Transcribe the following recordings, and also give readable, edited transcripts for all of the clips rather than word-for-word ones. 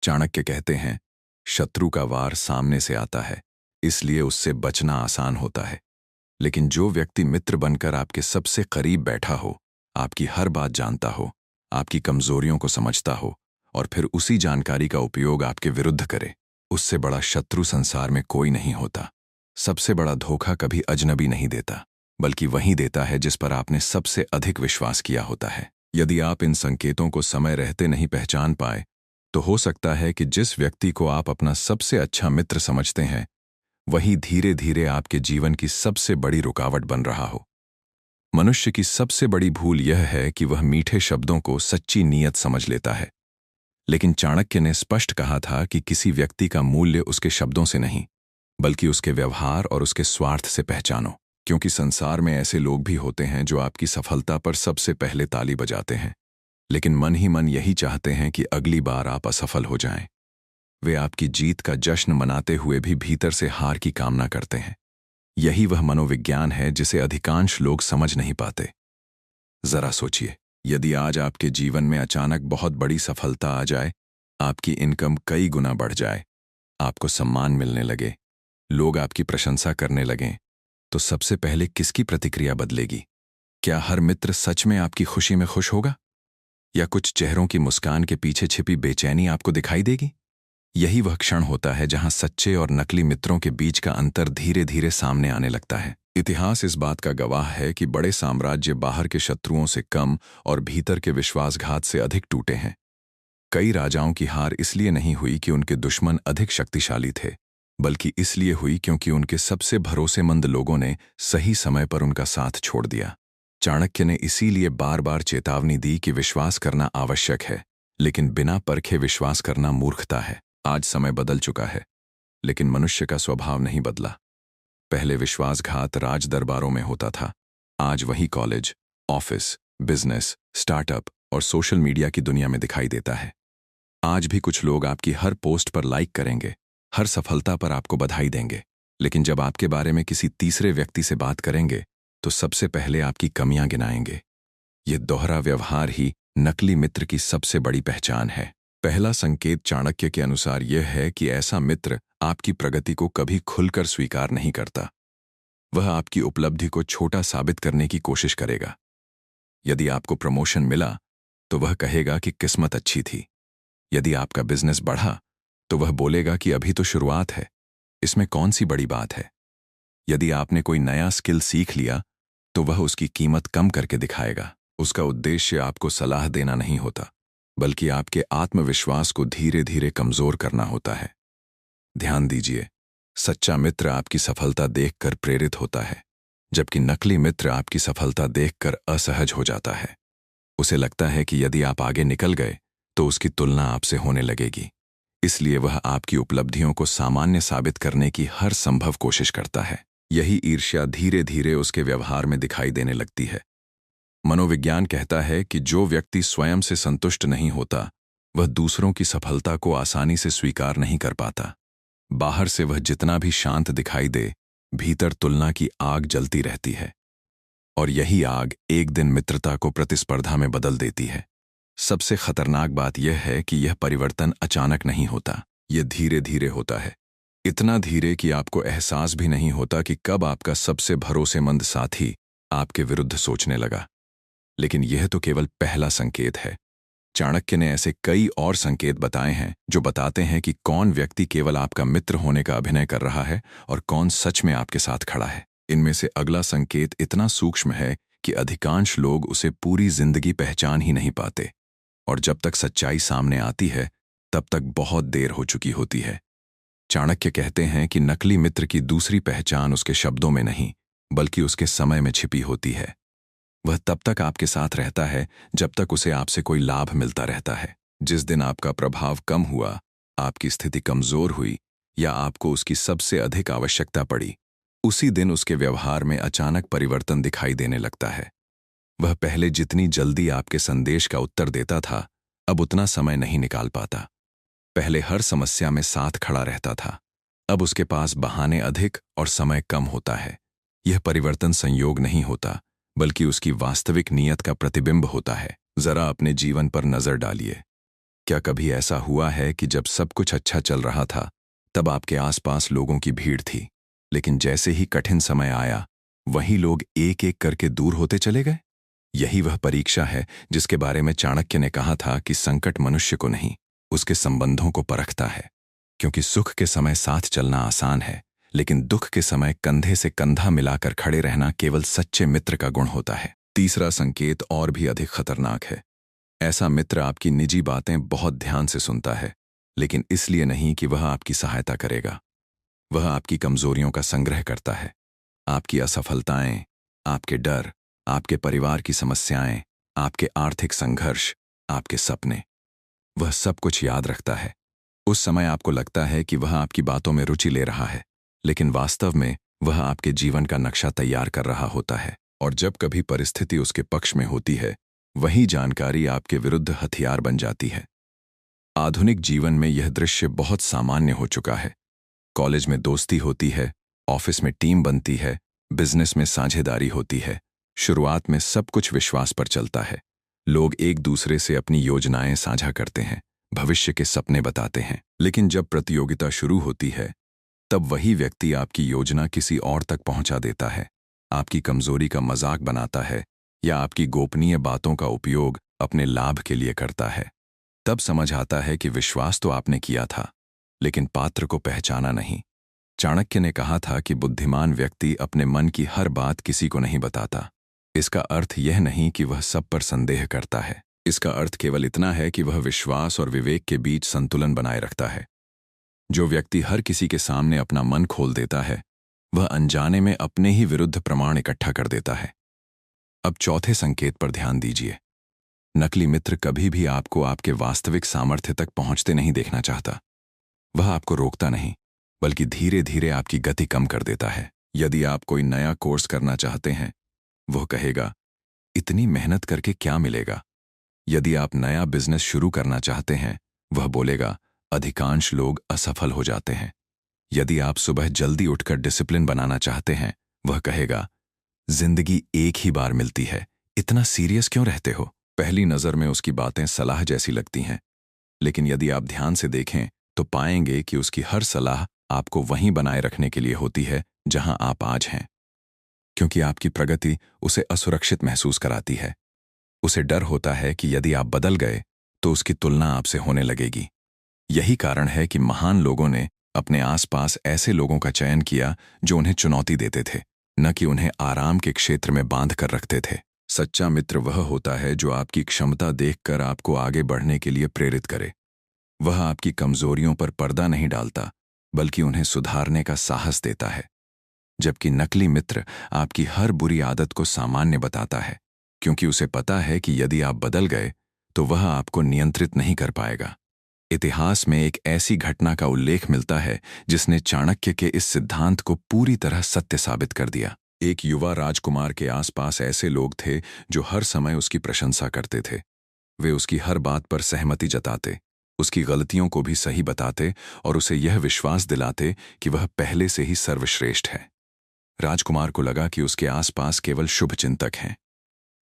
चाणक्य कहते हैं, शत्रु का वार सामने से आता है, इसलिए उससे बचना आसान होता है। लेकिन जो व्यक्ति मित्र बनकर आपके सबसे करीब बैठा हो, आपकी हर बात जानता हो, आपकी कमजोरियों को समझता हो और फिर उसी जानकारी का उपयोग आपके विरुद्ध करे, उससे बड़ा शत्रु संसार में कोई नहीं होता। सबसे बड़ा धोखा कभी अजनबी नहीं देता, बल्कि वही देता है जिस पर आपने सबसे अधिक विश्वास किया होता है। यदि आप इन संकेतों को समय रहते नहीं पहचान पाए, तो हो सकता है कि जिस व्यक्ति को आप अपना सबसे अच्छा मित्र समझते हैं, वही धीरे धीरे आपके जीवन की सबसे बड़ी रुकावट बन रहा हो। मनुष्य की सबसे बड़ी भूल यह है कि वह मीठे शब्दों को सच्ची नीयत समझ लेता है। लेकिन चाणक्य ने स्पष्ट कहा था कि किसी व्यक्ति का मूल्य उसके शब्दों से नहीं, बल्कि उसके व्यवहार और उसके स्वार्थ से पहचानो। क्योंकि संसार में ऐसे लोग भी होते हैं जो आपकी सफलता पर सबसे पहले ताली बजाते हैं, लेकिन मन ही मन यही चाहते हैं कि अगली बार आप असफल हो जाएं। वे आपकी जीत का जश्न मनाते हुए भी भीतर से हार की कामना करते हैं। यही वह मनोविज्ञान है जिसे अधिकांश लोग समझ नहीं पाते। जरा सोचिए, यदि आज आपके जीवन में अचानक बहुत बड़ी सफलता आ जाए, आपकी इनकम कई गुना बढ़ जाए, आपको सम्मान मिलने लगे, लोग आपकी प्रशंसा करने लगें, तो सबसे पहले किसकी प्रतिक्रिया बदलेगी? क्या हर मित्र सच में आपकी खुशी में खुश होगा, या कुछ चेहरों की मुस्कान के पीछे छिपी बेचैनी आपको दिखाई देगी? यही वह क्षण होता है जहां सच्चे और नकली मित्रों के बीच का अंतर धीरे धीरे सामने आने लगता है। इतिहास इस बात का गवाह है कि बड़े साम्राज्य बाहर के शत्रुओं से कम और भीतर के विश्वासघात से अधिक टूटे हैं। कई राजाओं की हार इसलिए नहीं हुई कि उनके दुश्मन अधिक शक्तिशाली थे, बल्कि इसलिए हुई क्योंकि उनके सबसे भरोसेमंद लोगों ने सही समय पर उनका साथ छोड़ दिया। चाणक्य ने इसीलिए बार बार चेतावनी दी कि विश्वास करना आवश्यक है, लेकिन बिना परखे विश्वास करना मूर्खता है। आज समय बदल चुका है, लेकिन मनुष्य का स्वभाव नहीं बदला। पहले विश्वासघात राज दरबारों में होता था, आज वही कॉलेज, ऑफिस, बिजनेस, स्टार्टअप और सोशल मीडिया की दुनिया में दिखाई देता है। आज भी कुछ लोग आपकी हर पोस्ट पर लाइक करेंगे, हर सफलता पर आपको बधाई देंगे, लेकिन जब आपके बारे में किसी तीसरे व्यक्ति से बात करेंगे, तो सबसे पहले आपकी कमियां गिनाएंगे। ये दोहरा व्यवहार ही नकली मित्र की सबसे बड़ी पहचान है। पहला संकेत चाणक्य के अनुसार यह है कि ऐसा मित्र आपकी प्रगति को कभी खुलकर स्वीकार नहीं करता। वह आपकी उपलब्धि को छोटा साबित करने की कोशिश करेगा। यदि आपको प्रमोशन मिला, तो वह कहेगा कि किस्मत अच्छी थी। यदि आपका बिजनेस बढ़ा, तो वह बोलेगा कि अभी तो शुरुआत है, इसमें कौन सी बड़ी बात है। यदि आपने कोई नया स्किल सीख लिया, तो वह उसकी कीमत कम करके दिखाएगा। उसका उद्देश्य आपको सलाह देना नहीं होता, बल्कि आपके आत्मविश्वास को धीरे धीरे कमजोर करना होता है। ध्यान दीजिए, सच्चा मित्र आपकी सफलता देखकर प्रेरित होता है, जबकि नकली मित्र आपकी सफलता देखकर असहज हो जाता है। उसे लगता है कि यदि आप आगे निकल गए, तो उसकी तुलना आपसे होने लगेगी। इसलिए वह आपकी उपलब्धियों को सामान्य साबित करने की हर संभव कोशिश करता है। यही ईर्ष्या धीरे धीरे उसके व्यवहार में दिखाई देने लगती है। मनोविज्ञान कहता है कि जो व्यक्ति स्वयं से संतुष्ट नहीं होता, वह दूसरों की सफलता को आसानी से स्वीकार नहीं कर पाता। बाहर से वह जितना भी शांत दिखाई दे, भीतर तुलना की आग जलती रहती है, और यही आग एक दिन मित्रता को प्रतिस्पर्धा में बदल देती है। सबसे खतरनाक बात यह है कि यह परिवर्तन अचानक नहीं होता, यह धीरे धीरे होता है। इतना धीरे कि आपको एहसास भी नहीं होता कि कब आपका सबसे भरोसेमंद साथी आपके विरुद्ध सोचने लगा। लेकिन यह तो केवल पहला संकेत है। चाणक्य ने ऐसे कई और संकेत बताए हैं जो बताते हैं कि कौन व्यक्ति केवल आपका मित्र होने का अभिनय कर रहा है और कौन सच में आपके साथ खड़ा है। इनमें से अगला संकेत इतना सूक्ष्म है कि अधिकांश लोग उसे पूरी जिंदगी पहचान ही नहीं पाते, और जब तक सच्चाई सामने आती है, तब तक बहुत देर हो चुकी होती है। चाणक्य कहते हैं कि नकली मित्र की दूसरी पहचान उसके शब्दों में नहीं, बल्कि उसके समय में छिपी होती है। वह तब तक आपके साथ रहता है जब तक उसे आपसे कोई लाभ मिलता रहता है। जिस दिन आपका प्रभाव कम हुआ, आपकी स्थिति कमजोर हुई, या आपको उसकी सबसे अधिक आवश्यकता पड़ी, उसी दिन उसके व्यवहार में अचानक परिवर्तन दिखाई देने लगता है। वह पहले जितनी जल्दी आपके संदेश का उत्तर देता था, अब उतना समय नहीं निकाल पाता। पहले हर समस्या में साथ खड़ा रहता था, अब उसके पास बहाने अधिक और समय कम होता है। यह परिवर्तन संयोग नहीं होता, बल्कि उसकी वास्तविक नीयत का प्रतिबिंब होता है। जरा अपने जीवन पर नजर डालिए। क्या कभी ऐसा हुआ है कि जब सब कुछ अच्छा चल रहा था तब आपके आसपास लोगों की भीड़ थी, लेकिन जैसे ही कठिन समय आया वही लोग एक एक करके दूर होते चले गए? यही वह परीक्षा है जिसके बारे में चाणक्य ने कहा था कि संकट मनुष्य को नहीं, उसके संबंधों को परखता है। क्योंकि सुख के समय साथ चलना आसान है, लेकिन दुख के समय कंधे से कंधा मिलाकर खड़े रहना केवल सच्चे मित्र का गुण होता है। तीसरा संकेत और भी अधिक खतरनाक है। ऐसा मित्र आपकी निजी बातें बहुत ध्यान से सुनता है, लेकिन इसलिए नहीं कि वह आपकी सहायता करेगा। वह आपकी कमजोरियों का संग्रह करता है। आपकी असफलताएं, आपके डर, आपके परिवार की समस्याएं, आपके आर्थिक संघर्ष, आपके सपने, वह सब कुछ याद रखता है। उस समय आपको लगता है कि वह आपकी बातों में रुचि ले रहा है, लेकिन वास्तव में वह आपके जीवन का नक्शा तैयार कर रहा होता है। और जब कभी परिस्थिति उसके पक्ष में होती है, वही जानकारी आपके विरुद्ध हथियार बन जाती है। आधुनिक जीवन में यह दृश्य बहुत सामान्य हो चुका है। कॉलेज में दोस्ती होती है, ऑफिस में टीम बनती है, बिजनेस में साझेदारी होती है। शुरुआत में सब कुछ विश्वास पर चलता है। लोग एक दूसरे से अपनी योजनाएं साझा करते हैं, भविष्य के सपने बताते हैं। लेकिन जब प्रतियोगिता शुरू होती है, तब वही व्यक्ति आपकी योजना किसी और तक पहुंचा देता है, आपकी कमजोरी का मजाक बनाता है या आपकी गोपनीय बातों का उपयोग अपने लाभ के लिए करता है। तब समझ आता है कि विश्वास तो आपने किया था, लेकिन पात्र को पहचाना नहीं। चाणक्य ने कहा था कि बुद्धिमान व्यक्ति अपने मन की हर बात किसी को नहीं बताता। इसका अर्थ यह नहीं कि वह सब पर संदेह करता है। इसका अर्थ केवल इतना है कि वह विश्वास और विवेक के बीच संतुलन बनाए रखता है। जो व्यक्ति हर किसी के सामने अपना मन खोल देता है, वह अनजाने में अपने ही विरुद्ध प्रमाण इकट्ठा कर देता है। अब चौथे संकेत पर ध्यान दीजिए। नकली मित्र कभी भी आपको आपके वास्तविक सामर्थ्य तक पहुंचते नहीं देखना चाहता। वह आपको रोकता नहीं, बल्कि धीरे धीरे आपकी गति कम कर देता है। यदि आप कोई नया कोर्स करना चाहते हैं, वह कहेगा, इतनी मेहनत करके क्या मिलेगा? यदि आप नया बिजनेस शुरू करना चाहते हैं, वह बोलेगा, अधिकांश लोग असफल हो जाते हैं। यदि आप सुबह जल्दी उठकर डिसिप्लिन बनाना चाहते हैं, वह कहेगा, जिंदगी एक ही बार मिलती है, इतना सीरियस क्यों रहते हो? पहली नजर में उसकी बातें सलाह जैसी लगती हैं, लेकिन यदि आप ध्यान से देखें तो पाएंगे कि उसकी हर सलाह आपको वहीं बनाए रखने के लिए होती है जहां आप आज हैं। क्योंकि आपकी प्रगति उसे असुरक्षित महसूस कराती है। उसे डर होता है कि यदि आप बदल गए तो उसकी तुलना आपसे होने लगेगी। यही कारण है कि महान लोगों ने अपने आसपास ऐसे लोगों का चयन किया जो उन्हें चुनौती देते थे, न कि उन्हें आराम के क्षेत्र में बांध कर रखते थे। सच्चा मित्र वह होता है जो आपकी क्षमता देखकर आपको आगे बढ़ने के लिए प्रेरित करे। वह आपकी कमजोरियों पर पर्दा नहीं डालता, बल्कि उन्हें सुधारने का साहस देता है। जबकि नकली मित्र आपकी हर बुरी आदत को सामान्य बताता है, क्योंकि उसे पता है कि यदि आप बदल गए तो वह आपको नियंत्रित नहीं कर पाएगा। इतिहास में एक ऐसी घटना का उल्लेख मिलता है जिसने चाणक्य के इस सिद्धांत को पूरी तरह सत्य साबित कर दिया। एक युवा राजकुमार के आसपास ऐसे लोग थे जो हर समय उसकी प्रशंसा करते थे। वे उसकी हर बात पर सहमति जताते, उसकी गलतियों को भी सही बताते और उसे यह विश्वास दिलाते कि वह पहले से ही सर्वश्रेष्ठ है। राजकुमार को लगा कि उसके आसपास केवल शुभचिंतक हैं,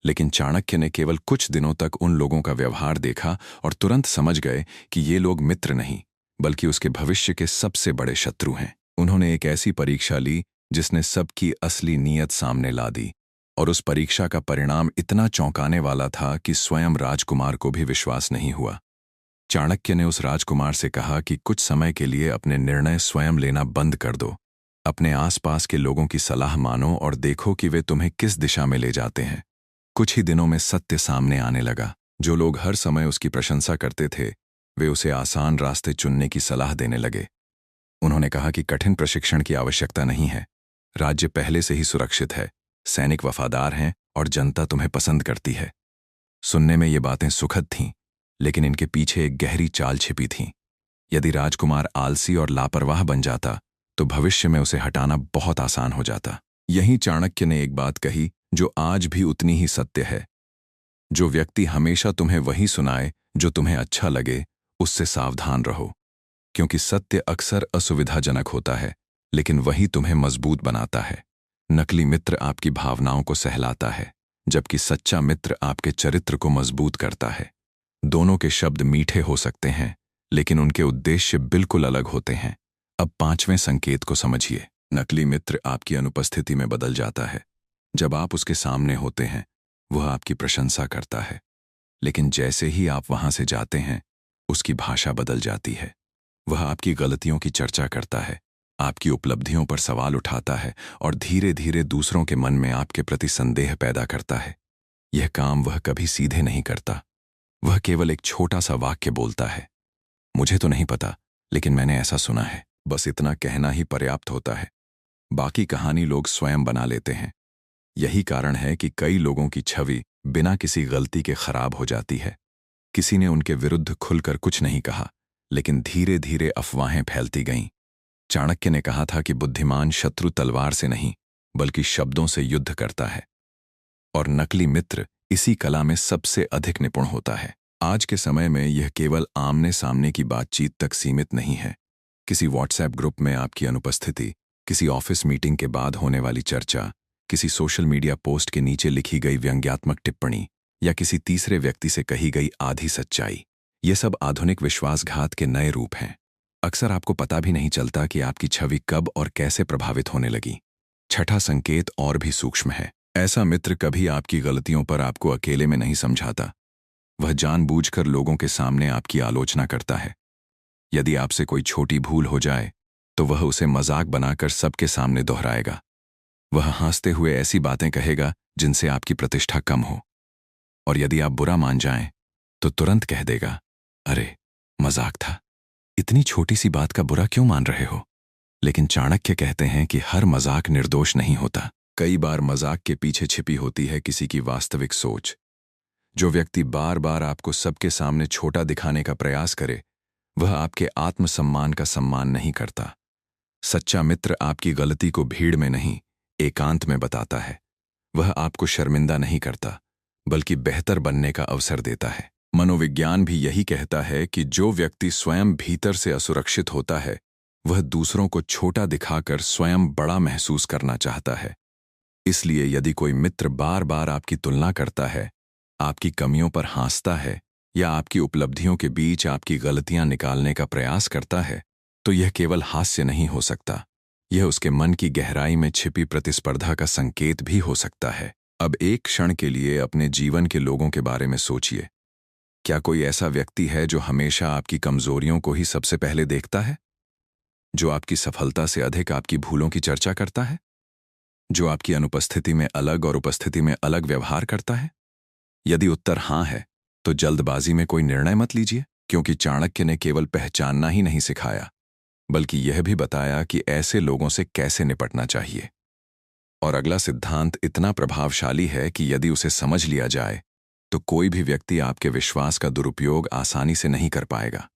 लेकिन चाणक्य ने केवल कुछ दिनों तक उन लोगों का व्यवहार देखा और तुरंत समझ गए कि ये लोग मित्र नहीं, बल्कि उसके भविष्य के सबसे बड़े शत्रु हैं। उन्होंने एक ऐसी परीक्षा ली जिसने सबकी असली नीयत सामने ला दी, और उस परीक्षा का परिणाम इतना चौंकाने वाला था कि स्वयं राजकुमार को भी विश्वास नहीं हुआ। चाणक्य ने उस राजकुमार से कहा कि कुछ समय के लिए अपने निर्णय स्वयं लेना बंद कर दो। अपने आसपास के लोगों की सलाह मानो और देखो कि वे तुम्हें किस दिशा में ले जाते हैं। कुछ ही दिनों में सत्य सामने आने लगा। जो लोग हर समय उसकी प्रशंसा करते थे, वे उसे आसान रास्ते चुनने की सलाह देने लगे। उन्होंने कहा कि कठिन प्रशिक्षण की आवश्यकता नहीं है, राज्य पहले से ही सुरक्षित है, सैनिक वफादार हैं और जनता तुम्हें पसंद करती है। सुनने में ये बातें सुखद थीं, लेकिन इनके पीछे एक गहरी चाल छिपी थी। यदि राजकुमार आलसी और लापरवाह बन जाता तो भविष्य में उसे हटाना बहुत आसान हो जाता। यहीं चाणक्य ने एक बात कही जो आज भी उतनी ही सत्य है। जो व्यक्ति हमेशा तुम्हें वही सुनाए जो तुम्हें अच्छा लगे, उससे सावधान रहो, क्योंकि सत्य अक्सर असुविधाजनक होता है, लेकिन वही तुम्हें मजबूत बनाता है। नकली मित्र आपकी भावनाओं को सहलाता है, जबकि सच्चा मित्र आपके चरित्र को मजबूत करता है। दोनों के शब्द मीठे हो सकते हैं, लेकिन उनके उद्देश्य बिल्कुल अलग होते हैं। अब पांचवें संकेत को समझिए। नकली मित्र आपकी अनुपस्थिति में बदल जाता है। जब आप उसके सामने होते हैं, वह आपकी प्रशंसा करता है, लेकिन जैसे ही आप वहां से जाते हैं, उसकी भाषा बदल जाती है। वह आपकी गलतियों की चर्चा करता है, आपकी उपलब्धियों पर सवाल उठाता है और धीरे धीरे दूसरों के मन में आपके प्रति संदेह पैदा करता है। यह काम वह कभी सीधे नहीं करता। वह केवल एक छोटा सा वाक्य बोलता है, मुझे तो नहीं पता, लेकिन मैंने ऐसा सुना है। बस इतना कहना ही पर्याप्त होता है। बाकी कहानी लोग स्वयं बना लेते हैं। यही कारण है कि कई लोगों की छवि बिना किसी गलती के खराब हो जाती है। किसी ने उनके विरुद्ध खुलकर कुछ नहीं कहा, लेकिन धीरे धीरे अफवाहें फैलती गईं। चाणक्य ने कहा था कि बुद्धिमान शत्रु तलवार से नहीं, बल्कि शब्दों से युद्ध करता है, और नकली मित्र इसी कला में सबसे अधिक निपुण होता है। आज के समय में यह केवल आमने सामने की बातचीत तक सीमित नहीं है। किसी व्हाट्सएप ग्रुप में आपकी अनुपस्थिति, किसी ऑफिस मीटिंग के बाद होने वाली चर्चा, किसी सोशल मीडिया पोस्ट के नीचे लिखी गई व्यंग्यात्मक टिप्पणी, या किसी तीसरे व्यक्ति से कही गई आधी सच्चाई, ये सब आधुनिक विश्वासघात के नए रूप हैं। अक्सर आपको पता भी नहीं चलता कि आपकी छवि कब और कैसे प्रभावित होने लगी। छठा संकेत और भी सूक्ष्म है। ऐसा मित्र कभी आपकी गलतियों पर आपको अकेले में नहीं समझाता। वह जानबूझकर लोगों के सामने आपकी आलोचना करता है। यदि आपसे कोई छोटी भूल हो जाए, तो वह उसे मजाक बनाकर सबके सामने दोहराएगा। वह हंसते हुए ऐसी बातें कहेगा जिनसे आपकी प्रतिष्ठा कम हो, और यदि आप बुरा मान जाएं, तो तुरंत कह देगा, अरे मजाक था, इतनी छोटी सी बात का बुरा क्यों मान रहे हो। लेकिन चाणक्य कहते हैं कि हर मजाक निर्दोष नहीं होता। कई बार मजाक के पीछे छिपी होती है किसी की वास्तविक सोच। जो व्यक्ति बार बार आपको सबके सामने छोटा दिखाने का प्रयास करे, वह आपके आत्मसम्मान का सम्मान नहीं करता। सच्चा मित्र आपकी गलती को भीड़ में नहीं, एकांत में बताता है। वह आपको शर्मिंदा नहीं करता, बल्कि बेहतर बनने का अवसर देता है। मनोविज्ञान भी यही कहता है कि जो व्यक्ति स्वयं भीतर से असुरक्षित होता है, वह दूसरों को छोटा दिखाकर स्वयं बड़ा महसूस करना चाहता है। इसलिए यदि कोई मित्र बार बार आपकी तुलना करता है, आपकी कमियों पर हंसता है, या आपकी उपलब्धियों के बीच आपकी गलतियां निकालने का प्रयास करता है, तो यह केवल हास्य नहीं हो सकता। यह उसके मन की गहराई में छिपी प्रतिस्पर्धा का संकेत भी हो सकता है। अब एक क्षण के लिए अपने जीवन के लोगों के बारे में सोचिए। क्या कोई ऐसा व्यक्ति है जो हमेशा आपकी कमजोरियों को ही सबसे पहले देखता है? जो आपकी सफलता से अधिक आपकी भूलों की चर्चा करता है? जो आपकी अनुपस्थिति में अलग और उपस्थिति में अलग व्यवहार करता है? यदि उत्तर हाँ है, तो जल्दबाजी में कोई निर्णय मत लीजिए, क्योंकि चाणक्य ने केवल पहचानना ही नहीं सिखाया, बल्कि यह भी बताया कि ऐसे लोगों से कैसे निपटना चाहिए। और अगला सिद्धांत इतना प्रभावशाली है कि यदि उसे समझ लिया जाए, तो कोई भी व्यक्ति आपके विश्वास का दुरुपयोग आसानी से नहीं कर पाएगा।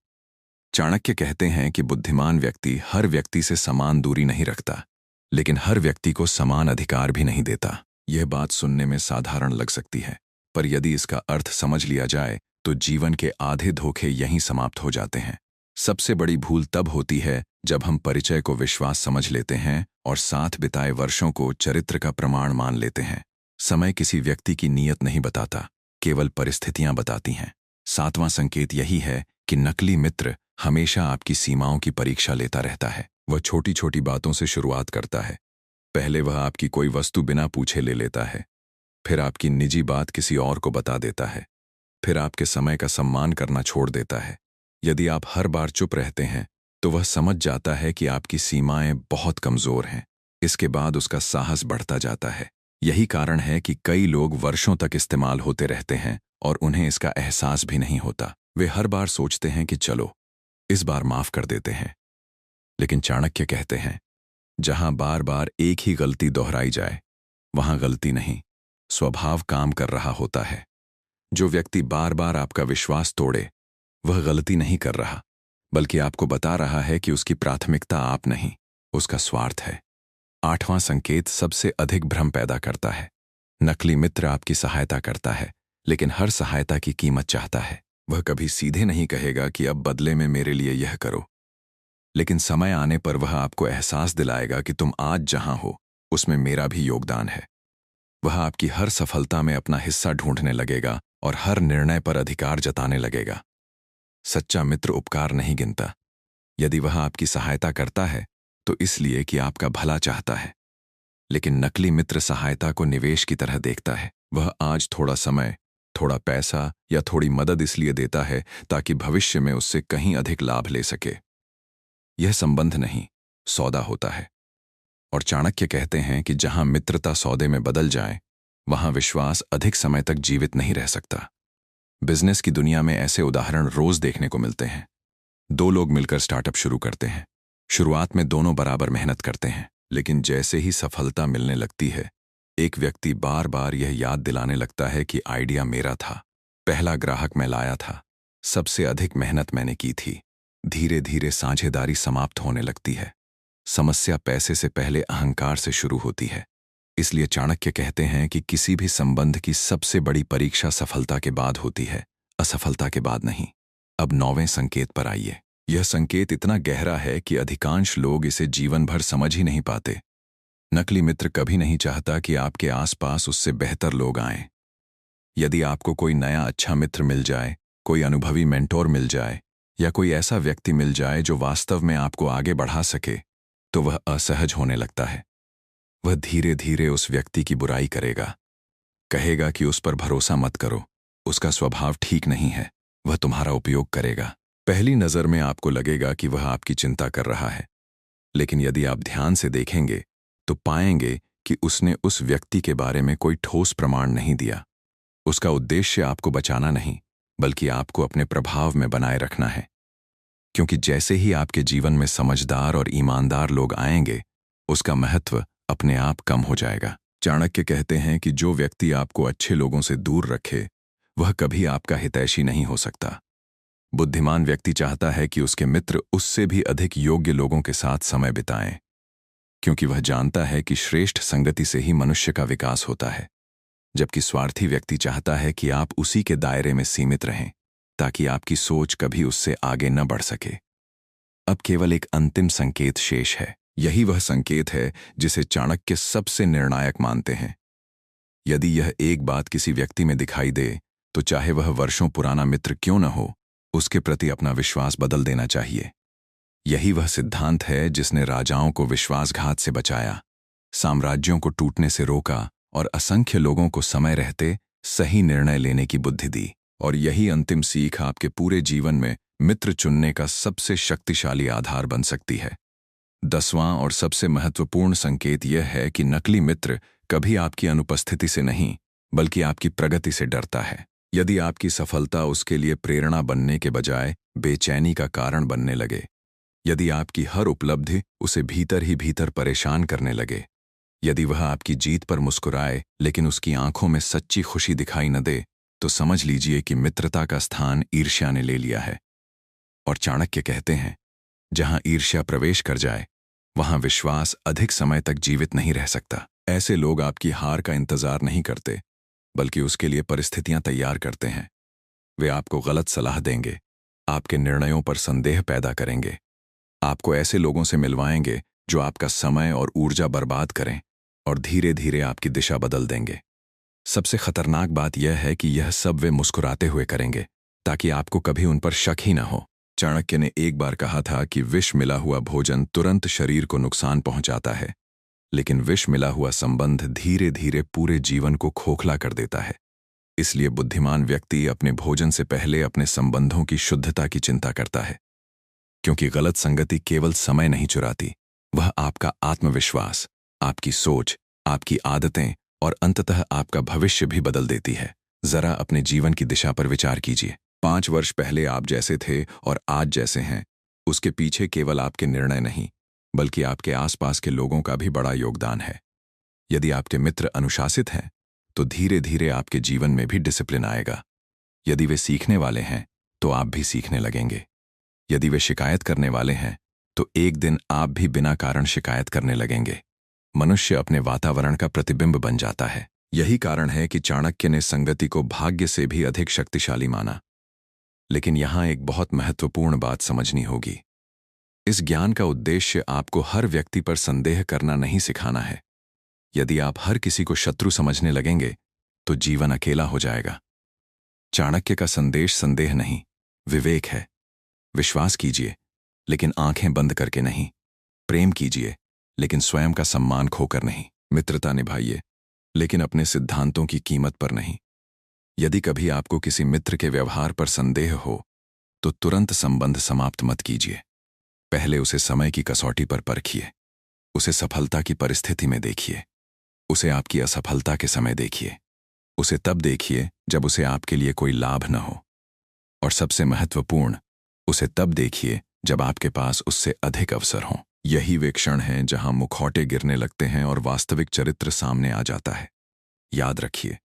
चाणक्य कहते हैं कि बुद्धिमान व्यक्ति हर व्यक्ति से समान दूरी नहीं रखता, लेकिन हर व्यक्ति को समान अधिकार भी नहीं देता। यह बात सुनने में साधारण लग सकती है, पर यदि इसका अर्थ समझ लिया जाए, तो जीवन के आधे धोखे यहीं समाप्त हो जाते हैं। सबसे बड़ी भूल तब होती है जब हम परिचय को विश्वास समझ लेते हैं और साथ बिताए वर्षों को चरित्र का प्रमाण मान लेते हैं। समय किसी व्यक्ति की नीयत नहीं बताता, केवल परिस्थितियां बताती हैं। सातवां संकेत यही है कि नकली मित्र हमेशा आपकी सीमाओं की परीक्षा लेता रहता है। वह छोटी छोटी बातों से शुरुआत करता है। पहले वह आपकी कोई वस्तु बिना पूछे ले लेता है, फिर आपकी निजी बात किसी और को बता देता है, फिर आपके समय का सम्मान करना छोड़ देता है। यदि आप हर बार चुप रहते हैं, तो वह समझ जाता है कि आपकी सीमाएं बहुत कमजोर हैं। इसके बाद उसका साहस बढ़ता जाता है। यही कारण है कि कई लोग वर्षों तक इस्तेमाल होते रहते हैं और उन्हें इसका एहसास भी नहीं होता। वे हर बार सोचते हैं कि चलो, इस बार माफ कर देते हैं। लेकिन चाणक्य कहते हैं, जहां बार बार एक ही गलती दोहराई जाए, वहां गलती नहीं, स्वभाव काम कर रहा होता है। जो व्यक्ति बार बार आपका विश्वास तोड़े, वह गलती नहीं कर रहा, बल्कि आपको बता रहा है कि उसकी प्राथमिकता आप नहीं, उसका स्वार्थ है। आठवां संकेत सबसे अधिक भ्रम पैदा करता है। नकली मित्र आपकी सहायता करता है, लेकिन हर सहायता की कीमत चाहता है। वह कभी सीधे नहीं कहेगा कि अब बदले में मेरे लिए यह करो, लेकिन समय आने पर वह आपको एहसास दिलाएगा कि तुम आज जहां हो, उसमें मेरा भी योगदान है। वह आपकी हर सफलता में अपना हिस्सा ढूंढने लगेगा और हर निर्णय पर अधिकार जताने लगेगा। सच्चा मित्र उपकार नहीं गिनता। यदि वह आपकी सहायता करता है तो इसलिए कि आपका भला चाहता है, लेकिन नकली मित्र सहायता को निवेश की तरह देखता है। वह आज थोड़ा समय, थोड़ा पैसा या थोड़ी मदद इसलिए देता है ताकि भविष्य में उससे कहीं अधिक लाभ ले सके। यह संबंध नहीं, सौदा होता है। और चाणक्य कहते हैं कि जहां मित्रता सौदे में बदल जाए, वहां विश्वास अधिक समय तक जीवित नहीं रह सकता। बिजनेस की दुनिया में ऐसे उदाहरण रोज देखने को मिलते हैं। दो लोग मिलकर स्टार्टअप शुरू करते हैं। शुरुआत में दोनों बराबर मेहनत करते हैं, लेकिन जैसे ही सफलता मिलने लगती है, एक व्यक्ति बार बार यह याद दिलाने लगता है कि आइडिया मेरा था, पहला ग्राहक मैं लाया था, सबसे अधिक मेहनत मैंने की थी। धीरे धीरे साझेदारी समाप्त होने लगती है। समस्या पैसे से पहले अहंकार से शुरू होती है। इसलिए चाणक्य कहते हैं कि किसी भी संबंध की सबसे बड़ी परीक्षा सफलता के बाद होती है, असफलता के बाद नहीं। अब 9वें संकेत पर आइए। यह संकेत इतना गहरा है कि अधिकांश लोग इसे जीवन भर समझ ही नहीं पाते। नकली मित्र कभी नहीं चाहता कि आपके आसपास उससे बेहतर लोग आएं। यदि आपको कोई नया अच्छा मित्र मिल जाए, कोई अनुभवी मेंटोर मिल जाए, या कोई ऐसा व्यक्ति मिल जाए जो वास्तव में आपको आगे बढ़ा सके, तो वह असहज होने लगता है। वह धीरे धीरे उस व्यक्ति की बुराई करेगा, कहेगा कि उस पर भरोसा मत करो, उसका स्वभाव ठीक नहीं है, वह तुम्हारा उपयोग करेगा। पहली नज़र में आपको लगेगा कि वह आपकी चिंता कर रहा है, लेकिन यदि आप ध्यान से देखेंगे तो पाएंगे कि उसने उस व्यक्ति के बारे में कोई ठोस प्रमाण नहीं दिया। उसका उद्देश्य आपको बचाना नहीं, बल्कि आपको अपने प्रभाव में बनाए रखना है। क्योंकि जैसे ही आपके जीवन में समझदार और ईमानदार लोग आएंगे, उसका महत्व अपने आप कम हो जाएगा। चाणक्य कहते हैं कि जो व्यक्ति आपको अच्छे लोगों से दूर रखे, वह कभी आपका हितैषी नहीं हो सकता। बुद्धिमान व्यक्ति चाहता है कि उसके मित्र उससे भी अधिक योग्य लोगों के साथ समय बिताएं, क्योंकि वह जानता है कि श्रेष्ठ संगति से ही मनुष्य का विकास होता है। जबकि स्वार्थी व्यक्ति चाहता है कि आप उसी के दायरे में सीमित रहें, ताकि आपकी सोच कभी उससे आगे न बढ़ सके। अब केवल एक अंतिम संकेत शेष है। यही वह संकेत है जिसे चाणक्य सबसे निर्णायक मानते हैं। यदि यह एक बात किसी व्यक्ति में दिखाई दे, तो चाहे वह वर्षों पुराना मित्र क्यों न हो, उसके प्रति अपना विश्वास बदल देना चाहिए। यही वह सिद्धांत है जिसने राजाओं को विश्वासघात से बचाया, साम्राज्यों को टूटने से रोका और असंख्य लोगों को समय रहते सही निर्णय लेने की बुद्धि दी। और यही अंतिम सीख आपके पूरे जीवन में मित्र चुनने का सबसे शक्तिशाली आधार बन सकती है। 10वां और सबसे महत्वपूर्ण संकेत यह है कि नकली मित्र कभी आपकी अनुपस्थिति से नहीं, बल्कि आपकी प्रगति से डरता है। यदि आपकी सफलता उसके लिए प्रेरणा बनने के बजाय बेचैनी का कारण बनने लगे, यदि आपकी हर उपलब्धि उसे भीतर ही भीतर परेशान करने लगे, यदि वह आपकी जीत पर मुस्कुराए लेकिन उसकी आंखों में सच्ची खुशी दिखाई न दे, तो समझ लीजिए कि मित्रता का स्थान ईर्ष्या ने ले लिया है। और चाणक्य कहते हैं, जहां ईर्ष्या प्रवेश कर जाए, वहां विश्वास अधिक समय तक जीवित नहीं रह सकता। ऐसे लोग आपकी हार का इंतजार नहीं करते, बल्कि उसके लिए परिस्थितियां तैयार करते हैं। वे आपको गलत सलाह देंगे, आपके निर्णयों पर संदेह पैदा करेंगे, आपको ऐसे लोगों से मिलवाएंगे जो आपका समय और ऊर्जा बर्बाद करें और धीरे धीरे आपकी दिशा बदल देंगे। सबसे खतरनाक बात यह है कि यह सब वे मुस्कुराते हुए करेंगे, ताकि आपको कभी उन पर शक ही न हो। चाणक्य ने एक बार कहा था कि विष मिला हुआ भोजन तुरंत शरीर को नुकसान पहुंचाता है, लेकिन विष मिला हुआ संबंध धीरे धीरे पूरे जीवन को खोखला कर देता है। इसलिए बुद्धिमान व्यक्ति अपने भोजन से पहले अपने संबंधों की शुद्धता की चिंता करता है, क्योंकि गलत संगति केवल समय नहीं चुराती, वह आपका आत्मविश्वास, आपकी सोच, आपकी आदतें और अंततः आपका भविष्य भी बदल देती है। जरा अपने जीवन की दिशा पर विचार कीजिए। 5 वर्ष पहले आप जैसे थे और आज जैसे हैं, उसके पीछे केवल आपके निर्णय नहीं, बल्कि आपके आसपास के लोगों का भी बड़ा योगदान है। यदि आपके मित्र अनुशासित हैं, तो धीरे धीरे आपके जीवन में भी डिसिप्लिन आएगा। यदि वे सीखने वाले हैं, तो आप भी सीखने लगेंगे। यदि वे शिकायत करने वाले हैं, तो एक दिन आप भी बिना कारण शिकायत करने लगेंगे। मनुष्य अपने वातावरण का प्रतिबिंब बन जाता है। यही कारण है कि चाणक्य ने संगति को भाग्य से भी अधिक शक्तिशाली माना। लेकिन यहां एक बहुत महत्वपूर्ण बात समझनी होगी। इस ज्ञान का उद्देश्य आपको हर व्यक्ति पर संदेह करना नहीं सिखाना है। यदि आप हर किसी को शत्रु समझने लगेंगे, तो जीवन अकेला हो जाएगा। चाणक्य का संदेश संदेह नहीं, विवेक है। विश्वास कीजिए, लेकिन आंखें बंद करके नहीं। प्रेम कीजिए, लेकिन स्वयं का सम्मान खोकर नहीं। मित्रता निभाइए, लेकिन अपने सिद्धांतों की कीमत पर नहीं। यदि कभी आपको किसी मित्र के व्यवहार पर संदेह हो, तो तुरंत संबंध समाप्त मत कीजिए। पहले उसे समय की कसौटी पर परखिए। उसे सफलता की परिस्थिति में देखिए। उसे आपकी असफलता के समय देखिए। उसे तब देखिए जब उसे आपके लिए कोई लाभ न हो। और सबसे महत्वपूर्ण, उसे तब देखिए जब आपके पास उससे अधिक अवसर हों। यही वे क्षण हैं जहां मुखौटे गिरने लगते हैं और वास्तविक चरित्र सामने आ जाता है। याद रखिए,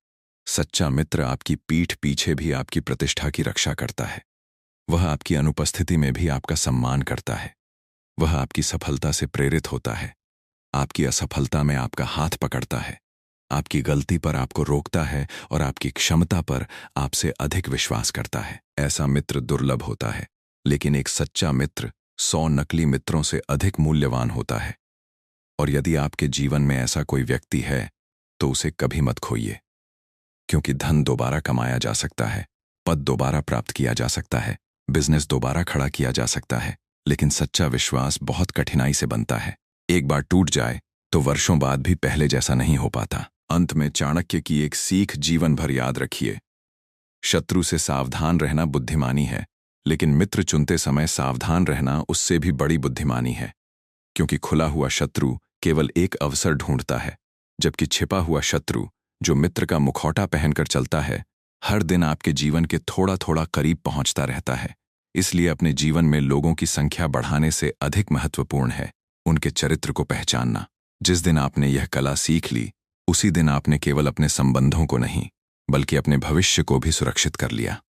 सच्चा मित्र आपकी पीठ पीछे भी आपकी प्रतिष्ठा की रक्षा करता है। वह आपकी अनुपस्थिति में भी आपका सम्मान करता है। वह आपकी सफलता से प्रेरित होता है। आपकी असफलता में आपका हाथ पकड़ता है। आपकी गलती पर आपको रोकता है और आपकी क्षमता पर आपसे अधिक विश्वास करता है। ऐसा मित्र दुर्लभ होता है, लेकिन एक सच्चा मित्र 100 नकली मित्रों से अधिक मूल्यवान होता है। और यदि आपके जीवन में ऐसा कोई व्यक्ति है, तो उसे कभी मत खोइए। क्योंकि धन दोबारा कमाया जा सकता है, पद दोबारा प्राप्त किया जा सकता है, बिजनेस दोबारा खड़ा किया जा सकता है, लेकिन सच्चा विश्वास बहुत कठिनाई से बनता है। एक बार टूट जाए तो वर्षों बाद भी पहले जैसा नहीं हो पाता। अंत में चाणक्य की एक सीख जीवन भर याद रखिए। शत्रु से सावधान रहना बुद्धिमानी है, लेकिन मित्र चुनते समय सावधान रहना उससे भी बड़ी बुद्धिमानी है। क्योंकि खुला हुआ शत्रु केवल एक अवसर ढूंढता है, जबकि छिपा हुआ शत्रु जो मित्र का मुखौटा पहनकर चलता है, हर दिन आपके जीवन के थोड़ा थोड़ा करीब पहुंचता रहता है। इसलिए अपने जीवन में लोगों की संख्या बढ़ाने से अधिक महत्वपूर्ण है उनके चरित्र को पहचानना। जिस दिन आपने यह कला सीख ली, उसी दिन आपने केवल अपने संबंधों को नहीं, बल्कि अपने भविष्य को भी सुरक्षित कर लिया।